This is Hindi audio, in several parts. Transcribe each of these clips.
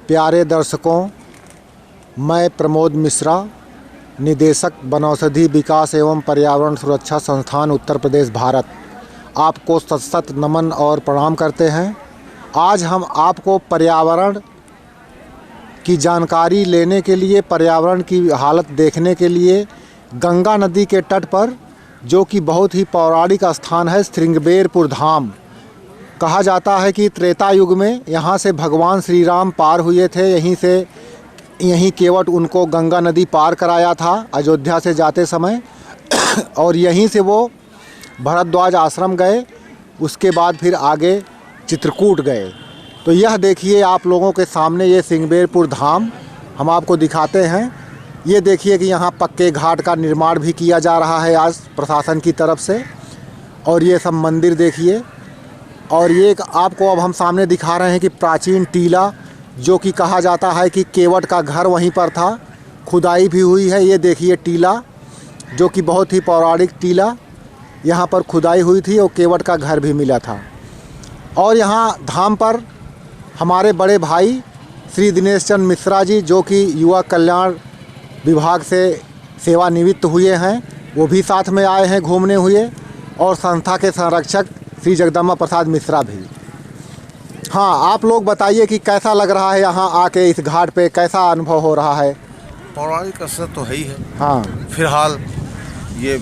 प्यारे दर्शकों, मैं प्रमोद मिश्रा, निदेशक वनौषधि विकास एवं पर्यावरण सुरक्षा संस्थान उत्तर प्रदेश भारत, आपको सत सत नमन और प्रणाम करते हैं। आज हम आपको पर्यावरण की जानकारी लेने के लिए, पर्यावरण की हालत देखने के लिए गंगा नदी के तट पर, जो कि बहुत ही पौराणिक स्थान है, श्रृंगबेरपुर धाम। कहा जाता है कि त्रेता युग में यहाँ से भगवान श्री राम पार हुए थे। यहीं केवट उनको गंगा नदी पार कराया था अयोध्या से जाते समय और यहीं से वो भरद्वाज आश्रम गए। उसके बाद फिर आगे चित्रकूट गए। तो यह देखिए आप लोगों के सामने ये श्रृंगबेरपुर धाम हम आपको दिखाते हैं। ये देखिए कि यहाँ पक्के घाट का निर्माण भी किया जा रहा है आज प्रशासन की तरफ से। और ये सब मंदिर देखिए। और ये आपको अब हम सामने दिखा रहे हैं कि प्राचीन टीला, जो कि कहा जाता है कि केवट का घर वहीं पर था। खुदाई भी हुई है। ये देखिए टीला, जो कि बहुत ही पौराणिक टीला, यहाँ पर खुदाई हुई थी और केवट का घर भी मिला था। और यहाँ धाम पर हमारे बड़े भाई श्री दिनेश चंद्र मिश्रा जी, जो कि युवा कल्याण विभाग से सेवानिवृत्त हुए हैं, वो भी साथ में आए हैं घूमने हुए। और संस्था के संरक्षक श्री जगदम्बा प्रसाद मिश्रा भी। हाँ, आप लोग बताइए कि कैसा लग रहा है यहाँ आके, इस घाट पे कैसा अनुभव हो रहा है? पौराणिक कसरत तो है ही है। हाँ, फिलहाल ये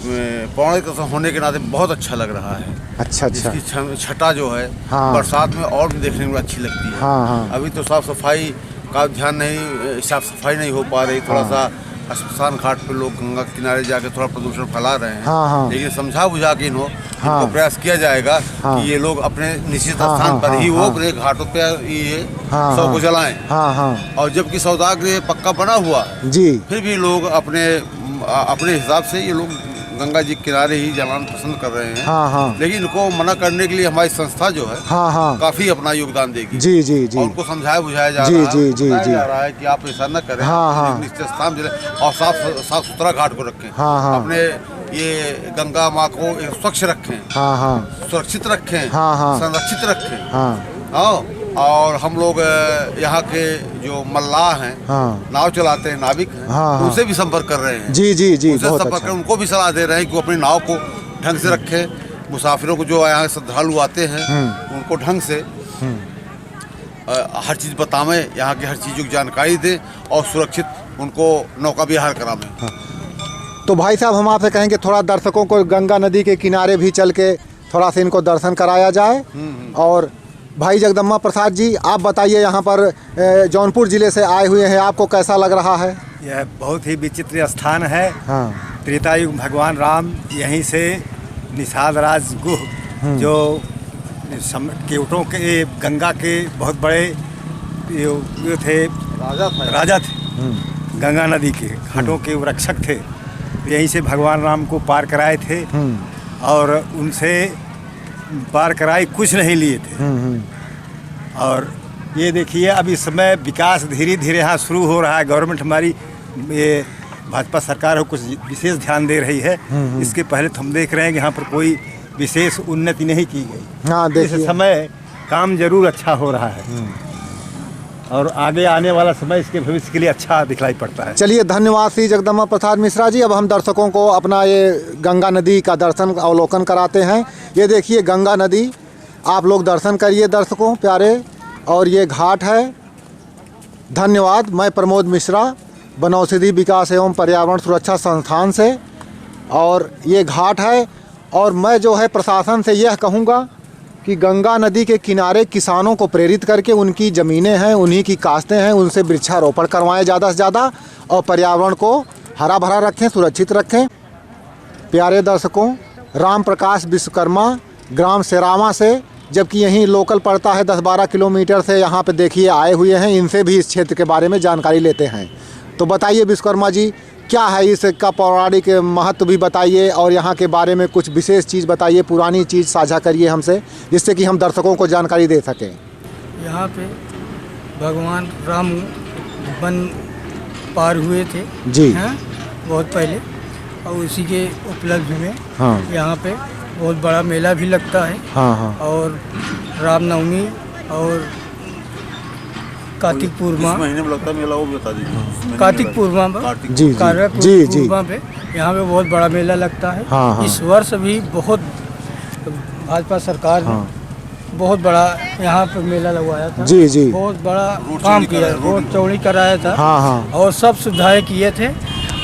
पौराणिक कसरत होने के नाते बहुत अच्छा लग रहा है। अच्छा। इसकी छटा जो है, हाँ, बरसात में और भी देखने में अच्छी लगती है। हाँ। अभी तो साफ सफाई का ध्यान नहीं, साफ सफाई नहीं हो पा रही। थोड़ा सा स्मशान घाट पे लोग गंगा के किनारे जाके थोड़ा प्रदूषण फैला रहे हैं। हाँ। लेकिन समझा बुझा के इनको प्रयास किया जाएगा कि ये लोग अपने निश्चित स्थान पर ही वो अपने घाटों पे ये शव को जलाएं। और जबकि सौदागृह पक्का बना हुआ जी, फिर भी लोग अपने हिसाब से ये लोग गंगा जी किनारे ही जलाना पसंद कर रहे हैं। लेकिन इनको मना करने के लिए हमारी संस्था जो है काफी अपना योगदान देगी। जी। और उनको समझाया बुझाया जा रहा है कि आप ऐसा न करें। निश्चित स्थान और साफ सुथरा घाट को रखें। अपने ये गंगा माँ को स्वच्छ रखें, सुरक्षित रखें, संरक्षित रखें। और हम लोग यहाँ के जो मल्लाह हैं, नाव चलाते हैं, नाविक हैं, उनसे भी संपर्क कर रहे हैं। जी। उनसे संपर्क कर उनको भी सलाह दे रहे हैं कि वो अपनी नाव को ढंग से रखें। मुसाफिरों को जो यहाँ श्रद्धालु आते हैं उनको ढंग से हर चीज़ बतावें, यहाँ की हर चीज़ों की जानकारी दें और सुरक्षित उनको नौका विहार करावें। तो भाई साहब, हम आपसे कहेंगे थोड़ा दर्शकों को गंगा नदी के किनारे भी चल के थोड़ा सा इनको दर्शन कराया जाए। और भाई जगदम्बा प्रसाद जी, आप बताइए, यहाँ पर जौनपुर ज़िले से आए हुए हैं, आपको कैसा लग रहा है? यह बहुत ही विचित्र स्थान है। त्रेता युग भगवान राम यहीं से निषाद राज गुह, जो केवटों के गंगा के बहुत बड़े ये थे, राजा थे, गंगा नदी के घाटों के रक्षक थे। यहीं से भगवान राम को पार कराए थे और उनसे पार कराई कुछ नहीं लिए थे। और ये देखिए, अब इस समय विकास धीरे धीरे यहाँ शुरू हो रहा है। गवर्नमेंट हमारी ये भाजपा सरकार हो कुछ विशेष ध्यान दे रही है। इसके पहले तो हम देख रहे हैं कि यहाँ पर कोई विशेष उन्नति नहीं की गई। इस समय काम जरूर अच्छा हो रहा है और आगे आने वाला समय इसके भविष्य के लिए अच्छा दिखलाई पड़ता है। चलिए, धन्यवाद श्री जगदम्बा प्रसाद मिश्रा जी। अब हम दर्शकों को अपना ये गंगा नदी का दर्शन अवलोकन कराते हैं। ये देखिए गंगा नदी, आप लोग दर्शन करिए दर्शकों प्यारे। और ये घाट है। धन्यवाद। मैं प्रमोद मिश्रा, वनौषधि विकास एवं पर्यावरण सुरक्षा संस्थान से। और ये घाट है। और मैं जो है प्रशासन से यह कहूँगा कि गंगा नदी के किनारे किसानों को प्रेरित करके, उनकी ज़मीनें हैं, उन्हीं की काश्तें हैं, उनसे वृक्षारोपण करवाएं ज़्यादा से ज़्यादा और पर्यावरण को हरा भरा रखें, सुरक्षित रखें। प्यारे दर्शकों, राम प्रकाश विश्वकर्मा, ग्राम सेरावा से, जबकि यहीं लोकल पड़ता है 10-12 किलोमीटर से, यहाँ पे देखिए आए हुए हैं। इनसे भी इस क्षेत्र के बारे में जानकारी लेते हैं। तो बताइए विश्वकर्मा जी, क्या है इसका पौराणिक महत्व भी बताइए और यहाँ के बारे में कुछ विशेष चीज़ बताइए, पुरानी चीज़ साझा करिए हमसे, जिससे कि हम दर्शकों को जानकारी दे सकें। यहाँ पे भगवान राम वन पार हुए थे जी, बहुत पहले, और उसी के उपलब्ध में यहाँ पे बहुत बड़ा मेला भी लगता है। और रामनवमी और कार्तिक पूर्णिमा महीने में लगता है मेला, वो भी बता दीजिए। कार्तिक पूर्णिमा जी जी जी पूर्णिमा पे यहाँ पे बहुत बड़ा मेला लगता है। हाँ। इस वर्ष भी बहुत भाजपा सरकार ने बहुत बड़ा यहाँ पे मेला लगवाया था। जी जी बहुत बड़ा काम किया, रोड चौड़ी कराया था। हाँ। और सब सुविधाएं किए थे।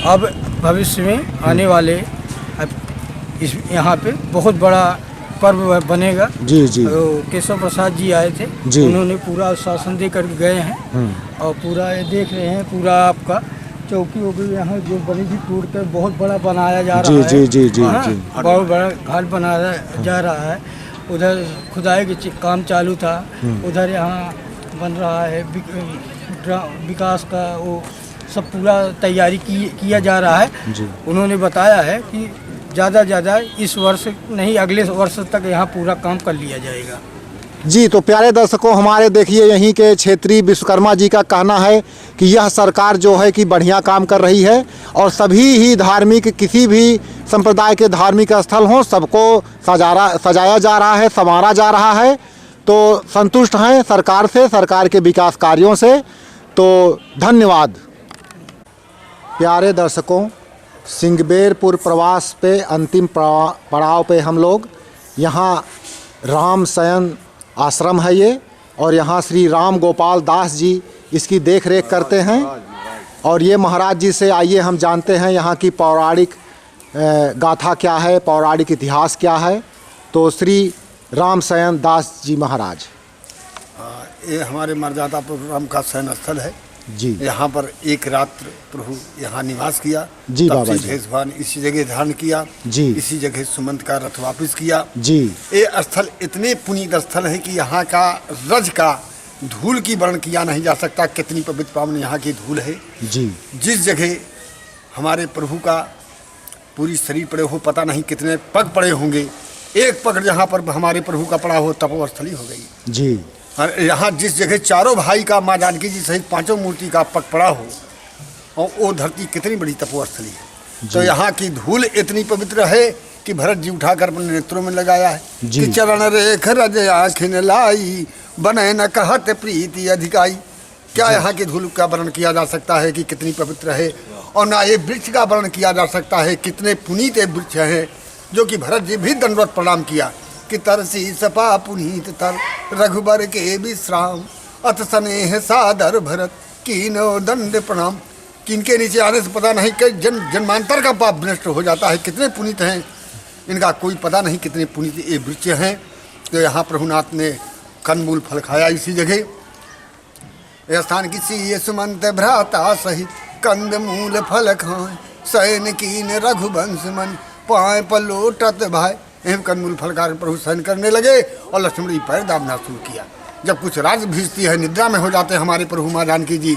अब भविष्य में आने वाले अब इस यहाँ पे बहुत बड़ा पर्व बनेगा। जी जी तो केशव प्रसाद जी आए थे, जी। उन्होंने पूरा शासन दे कर गए हैं। और पूरा ये देख रहे हैं, पूरा आपका चौकी वोकी यहाँ जो बनी थी टूट कर बहुत बड़ा बनाया जा रहा है। जी जी जी हाँ, जी बहुत बड़ा घाट बनाया जा रहा है। उधर खुदाई के काम चालू था, उधर यहाँ बन रहा है विकास का, वो सब पूरा तैयारी किया जा रहा है। जी। उन्होंने बताया है कि ज़्यादा इस वर्ष नहीं अगले वर्ष तक यहाँ पूरा काम कर लिया जाएगा। जी। तो प्यारे दर्शकों, हमारे देखिए यहीं के क्षेत्रीय विश्वकर्मा जी का कहना है कि यह सरकार जो है कि बढ़िया काम कर रही है और सभी ही धार्मिक, किसी भी संप्रदाय के धार्मिक स्थल हों, सबको सजाया जा रहा है, संवारा जा रहा है। तो संतुष्ट हैं सरकार से, सरकार के विकास कार्यों से। तो धन्यवाद। प्यारे दर्शकों, सिंगबेरपुर प्रवास पे अंतिम पड़ाव पे हम लोग, यहाँ राम शयन आश्रम है ये, और यहाँ श्री राम गोपाल दास जी इसकी देख रेख करते हैं। और ये महाराज जी से आइए हम जानते हैं यहाँ की पौराणिक गाथा क्या है, पौराणिक इतिहास क्या है। तो श्री राम शयन दास जी महाराज। ये हमारे मर्यादापुर राम का शयन स्थल है जी। यहाँ पर एक रात्र प्रभु यहाँ निवास किया जी। तब बाबा से जी भगवान इसी जगह धारण किया जी। इसी जगह सुमंत का रथ वापिस किया जी। ये स्थल इतने पुनीत स्थल है कि यहाँ का रज का धूल की वर्ण किया नहीं जा सकता। कितनी पवित्र पावन यहाँ की धूल है जी। जिस जगह हमारे प्रभु का पूरी शरीर पड़े हो, पता नहीं कितने पग पड़े होंगे, एक पग यहाँ पर हमारे प्रभु का पड़ा हो तपोस्थली हो गई जी। और यहाँ जिस जगह चारों भाई का माँ जानकी जी सहित पांचों मूर्ति का पग पड़ा हो, और वो धरती कितनी बड़ी तपोस्थली है। तो यहाँ की धूल इतनी पवित्र है कि भरत जी उठाकर अपने नेत्रों में लगाया है कि चरण रेख रज आँखिन लाई, बने न कहत प्रीति अधिकाई। क्या यहाँ की धूल का वर्णन किया जा सकता है कि कितनी पवित्र है, और ना ये वृक्ष का वर्णन किया जा सकता है कितने पुनीत वृक्ष हैं, जो कि भरत जी भी दंडवत प्रणाम किया कि तरसी सपा पुनीत तर रघुबर के विश्राम, अत स्नेह सादर भरत कीनो दंड प्रणाम। कि इनके नीचे आने से पता नहीं कि जन्मांतर का पाप नष्ट हो जाता है। कितने पुनीत हैं, इनका कोई पता नहीं कितने पुनीत ये वृक्ष हैं। तो यहाँ प्रभुनाथ ने कंदमूल फल खाया इसी जगह। यह स्थान किसी ये सुमंत भ्राता सहित कंदमूल फल खाए, शयन कीन रघुवंश मन पाए पलोटत भाई। एवं कंदमूल फल का प्रभु शयन करने लगे और लक्ष्मण जी पैर दाबना शुरू किया। जब कुछ राज भीजती है, निद्रा में हो जाते हैं हमारे प्रभु माँ जानकी जी,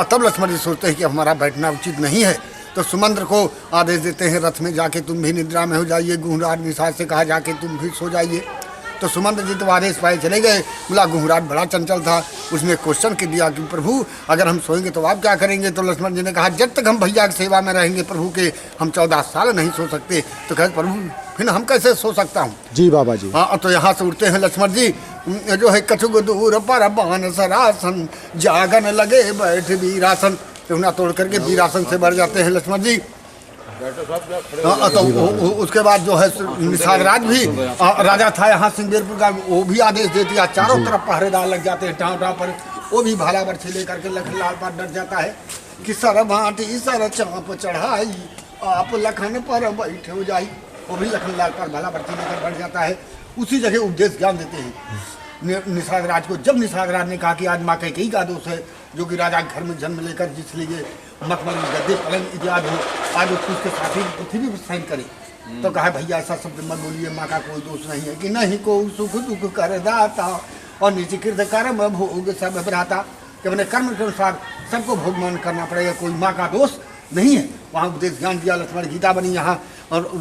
तब लक्ष्मण जी सोचते हैं कि हमारा बैठना उचित नहीं है। तो सुमंत्र को आदेश देते हैं, रथ में जाके तुम भी निद्रा में हो जाइए, गुहराज निषाद से कहा जाके तुम भी सो जाइए। तो सुमंत्र जी तो आदेश पाए चले गए। बोला गुहराज बड़ा चंचल था, उसने क्वेश्चन कर दिया कि प्रभु अगर हम सोएंगे तो आप क्या करेंगे। तो लक्ष्मण जी ने कहा जब तक हम भैया की सेवा में रहेंगे प्रभु के, हम 14 साल नहीं सो सकते। तो कहे प्रभु फिर हम कैसे सो सकता हूँ। जी बाबा जी। हाँ, तो यहाँ से उठते हैं लक्ष्मण जी, जो है कछुग दूर पर बान सरासन, जागन लगे बैठ वीरासन। तो ना तोड़ करके वीरासन से बढ़ जाते हैं लक्ष्मण जी। तो उसके बाद जो है निषादराज भी राजा था यहाँ सिंगबेरपुर का, वो भी आदेश दे दिया, चारों तरफ पहरेदार लग जाते हैं टाँव टाँव पर। वो भी भाला बर्छी लेकर के लखनलाल पर डर जाता है कि सर भांटी सर चाँप चढ़ाई, आप लखन पर बैठे हो जाई। वो भी लखनलाल पर भाला बर्छी लेकर बढ़ जाता है। उसी जगह उपदेश ज्ञान देते हैं निषादराज को। जब निषादराज ने कहा कि आज माँ कैकेयी का दोष है, जो कि राजा घर में जन्म लेकर जिसलिए मखमल गद्दे पलंग इत्यादि हो, आज उसके साथी पृथ्वी पर सहन करे। तो कहा भैया ऐसा शब्द मत बोलिए, माँ का कोई दोष नहीं है कि नहीं को सुख दुख कर दाता और निचिकृत कर्म भोग सब भ्राता। कि अपने कर्म के अनुसार सबको भोगमान करना पड़ेगा, कोई माँ का दोष नहीं है। वहाँ उपदेश ज्ञान दिया लक्ष्मण, गीता बनी यहाँ। और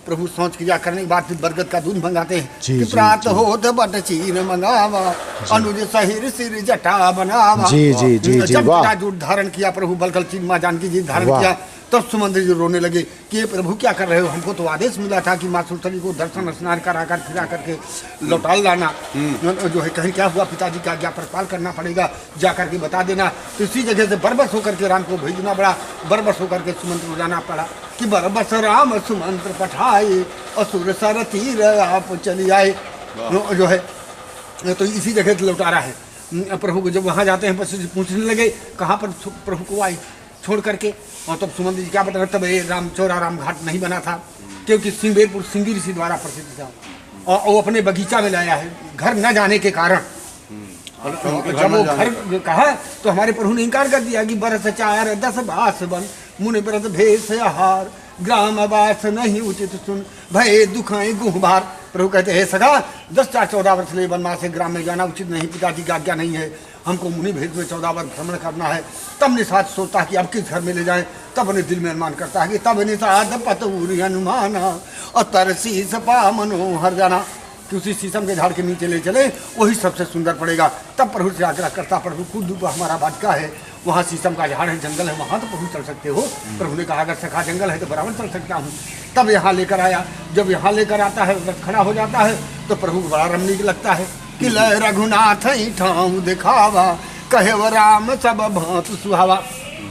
प्रभु शौच क्रिया करने के बाद फिर बरगद का दूध मंगाते हैं जी, कि जी, प्रात होत बट चीन मंगावा अनुज सहिर सिर जटा बनावा। जी, जी, जी, जी, जब वाह। जटा दूध धारण किया प्रभु बलकल चीन माँ जानकी जी धारण वाह। किया, तब सुमंत्र जी रोने लगे कि ये प्रभु क्या कर रहे हो, हमको तो आदेश मिला था कि माँ सुलसरी को दर्शन स्नान करा कर फिरा करके लौटा लाना, जो है कहीं क्या हुआ पिताजी का आज्ञा प्रपाल करना पड़ेगा, जा करके बता देना। तो इसी जगह से बरबस होकर के राम को भेजना पड़ा, बरबस होकर के सुमंत्र को जाना पड़ा कि बरबस राम सुमंत्र पठाए असुर सर तीर आप चली आए। जो है तो इसी जगह से लौटा रहा है प्रभु को। जब वहाँ जाते हैं बस पूछने लगे कहाँ पर प्रभु को आए छोड़ करके, और तब सुमंत्र जी क्या बता रहे, तब ये राम घाट नहीं बना था क्योंकि सिंगेरपुर सिंगी ऋषि द्वारा प्रसिद्ध था, और वो अपने बगीचा में लाया है घर न जाने के कारण। जब वो घर कहा तो हमारे प्रभु ने इनकार कर दिया कि बरस 4 10 बास बन मुनि व्रत भेष आहार ग्राम आवास नहीं उचित सुन भय दुखाए गुहबार। प्रभु कहते हैं सगा 10 4 14 वर्ष ले वनवास से ग्राम में जाना उचित नहीं, पिताजी की आज्ञा नहीं है, हमको मुनि भेष में 14 वर्ष भ्रमण करना है। तब निषाद सोचता है कि अब किस घर में ले जाएं, तब अपने दिल में अनुमान करता है कि तब निषाद पतूरी अनुमाना और तरसी सपा मनोहर जाना कि उसी शीशम के झाड़ के नीचे ले चले वही सबसे सुंदर पड़ेगा। तब प्रभु से आग्रह करता, प्रभु खुद हमारा वाटिका है, वहाँ शीशम का झाड़ है, जंगल है, वहाँ तो प्रभु चल सकते हो। प्रभु ने कहा अगर सखा जंगल है तो बराबर चल सकता हूँ। तब यहाँ लेकर आया, जब यहाँ लेकर आता है रथ खड़ा हो जाता है तो प्रभु को बड़ा रमणीक लगता है कि लय रघुनाथ ठाम दिखावा कहे व राम सब भांत सुहावा।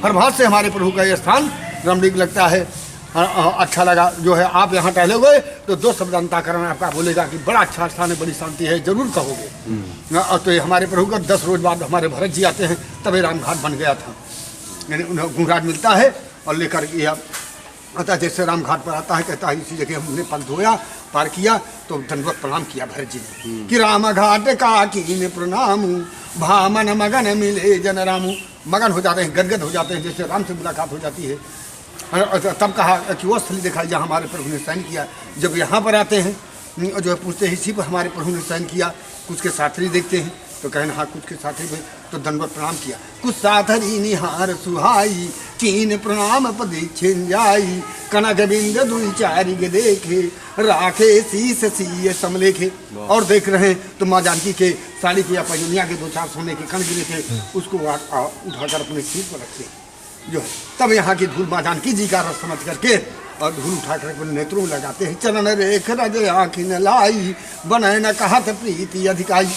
हर भात से हमारे प्रभु का यह स्थान रमणीक लगता है, अच्छा लगा। जो है आप यहाँ टहलोगे तो 2 शब्द अंताकरण आपका बोलेगा कि बड़ा अच्छा स्थान है, बड़ी शांति है, जरूर कहोगे। तो ये हमारे प्रभु का 10 रोज बाद हमारे भरत जी आते हैं, तब ये रामघाट बन गया था, यानी उन्हें गुंघराट मिलता है और लेकर ये अतः जैसे रामघाट पर आता है कहता है इसी जगह हमने पग धोया पार किया तो दंडवत प्रणाम किया भरत जी ने कि राम घाट का कीन प्रणाम भामन मगन मिले जन रामू। मगन हो जाते हैं, गदगद हो जाते हैं, जैसे राम से मुलाकात हो जाती है। तब कहा कि वो स्थली दिखाई जहाँ हमारे प्रभु ने शयन किया। जब यहाँ पर आते हैं जो है पूछते हैं इसी पर हमारे प्रभु ने शयन किया, कुछ के साथरी देखते हैं तो कहन हाँ कुछ के साथी में तो दंडवत प्रणाम किया। कुछ साथरी निहार सुहाई कीन प्रणाम पदीक्षिन जाई कनक बिंद दुई चारी के देखे राखे शीस सीए समलेखे। और देख रहे हैं तो माँ जानकी के साड़ी के या पैजुनिया के 2-4 सोने के कण गिरे थे, उसको उठाकर अपने सिर पर रखे जो है। तब यहाँ की धूल माँ जानकी जी का रस समझ करके और धूल उठाकर अपने नेत्रों में लगाते हैं। चरण रेख रज आँखिन लाई बनाए न कहत प्रीति अधिकाई।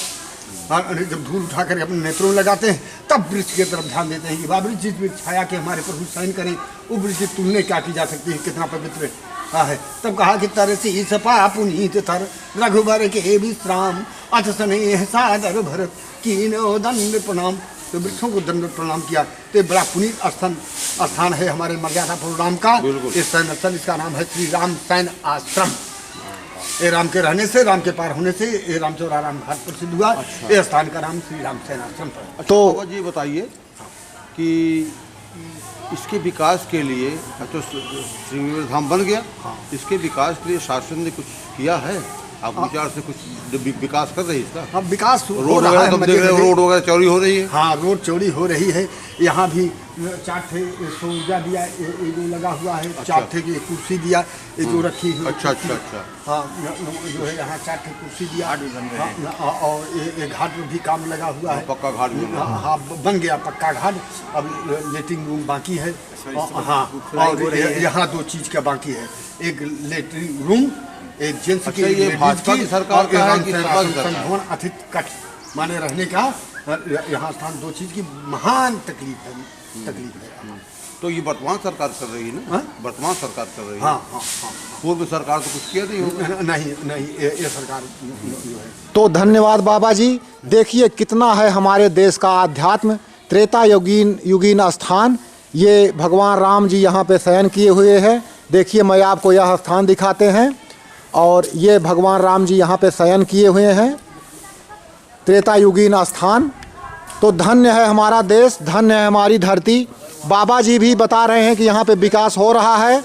जब धूल उठा कर अपने नेत्रों में लगाते हैं तब वृक्ष की तरफ ध्यान देते हैं कि वह वृक्ष जिस छाया के हमारे प्रभु शयन करें वो वृक्ष की तुलना क्या की जा सकती है, कितना पवित्र है। तब कहा कि तरसी सपा पुनीत तर रघुबर के विश्राम अथ स्नेह सादर भरत कीनो दंड प्रणाम। तो वृक्षों को दंड प्रणाम किया। तो बड़ा पुनीत स्थान है हमारे मर्यादापुर राम का। इस शयन स्थल इसका नाम है श्री राम शयन आश्रम। ये राम के रहने से, राम के पार होने से ये रामचौरा राम घाट प्रसिद्ध हुआ। ये स्थान का नाम श्री राम शयन आश्रम पर। तो जी बताइए कि इसके विकास के लिए तो श्री धाम बन गया, इसके विकास के लिए शासन ने कुछ किया है? आप विचार से कुछ विकास कर रही है इसका? हाँ विकास रोड वगैरह तो देख रहे हो, रोड वगैरह चौड़ी हो रही है। हाँ रोड चौड़ी हो रही है। यहाँ भी 4 ठे सौजा दिया जो लगा हुआ है। अच्छा। 4 ठे की कुर्सी दिया ये जो रखी हुई। अच्छा अच्छा अच्छा। हाँ जो है यहाँ 4 ठे कुर्सी दिया। और ये घाट में भी काम लगा हुआ है। पक्का घाट में हाँ बन गया पक्का घाट। अब लेटरिंग रूम बाकी है। हाँ और यहाँ 2 चीज़ का बाकी है, एक लेटरिंग रूम, एक जेंट्स की। ये भाजपा की सरकार का है कि भवन अतिथि कक्ष माने रहने का यहाँ स्थान। 2 चीज़ की महान तकलीफ है। तो ये वर्तमान सरकार कर रही है ना? वर्तमान सरकार कर रही है। हाँ हाँ हाँ। पूर्व सरकार तो कुछ किया नहीं होगा। नहीं ये सरकार जो है। तो धन्यवाद बाबा जी। देखिए कितना है हमारे देश का आध्यात्म। त्रेता युगीन स्थान, ये भगवान राम जी यहाँ पे शयन किए हुए हैं। देखिए मैं आपको यह स्थान दिखाते हैं और ये भगवान राम जी यहाँ पे शयन किए हुए हैं, त्रेता युगीन स्थान। तो धन्य है हमारा देश, धन्य है हमारी धरती। बाबा जी भी बता रहे हैं कि यहाँ पे विकास हो रहा है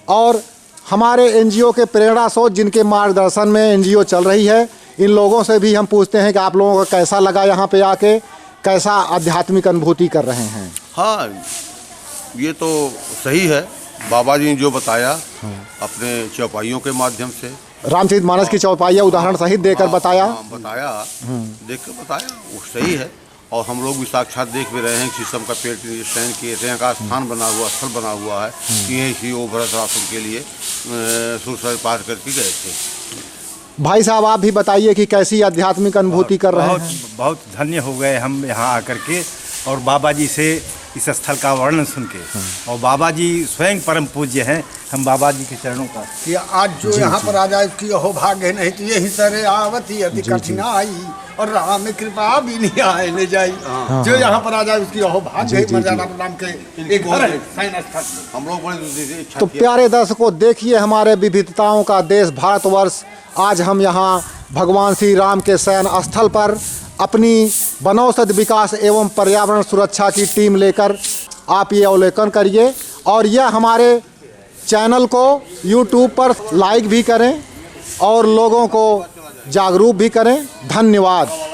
और हमारे एनजीओ के प्रेरणा स्रोत जिनके मार्गदर्शन में एनजीओ चल रही है, इन लोगों से भी हम पूछते हैं कि आप लोगों को कैसा लगा यहाँ पे आके, कैसा आध्यात्मिक अनुभूति कर रहे हैं? हाँ ये तो सही है बाबा जी ने जो बताया अपने चौपाइयों के माध्यम से, रामचरितमानस की चौपाइयाँ उदाहरण सहित देकर बताया। बताया, देख कर बताया, वो सही है। और हम लोग भी साक्षात देख भी रहे हैं कि शीशम का पेड़ के नीचे शयन किए थे, यहाँ का स्थान बना हुआ, स्थल बना हुआ है कि यहीं से वो भरत राशन के लिए सुरसर पार करके गए थे। भाई साहब आप भी बताइए कि कैसी आध्यात्मिक अनुभूति कर रहे हैं। बहुत धन्य हो गए हम यहाँ आकर के, और बाबा जी से इस स्थल का वर्णन सुन के। और बाबा जी स्वयं परम पूज्य हैं, हम बाबा जी के चरणों का कि आज जो यहाँ पर आ जाए उसकी अहो भाग्य नहीं तो यही सरे आवती अति कठिनाई और राम कृपा भी नहीं आए ले जाई। जो यहाँ पर आ जाए उसकी अहो भाग्य मर्यादा प्रणाम के एक घर है साइन स्थल। हम लोग बड़े तो प्यारे दर्शकों देखिए हमारे विविधताओं का देश भारतवर्ष। आज हम यहाँ भगवान श्री राम के शयन स्थल पर अपनी वनौषध विकास एवं पर्यावरण सुरक्षा की टीम लेकर आप ये अवलोकन करिए और यह हमारे चैनल को YouTube पर लाइक भी करें और लोगों को जागरूक भी करें। धन्यवाद।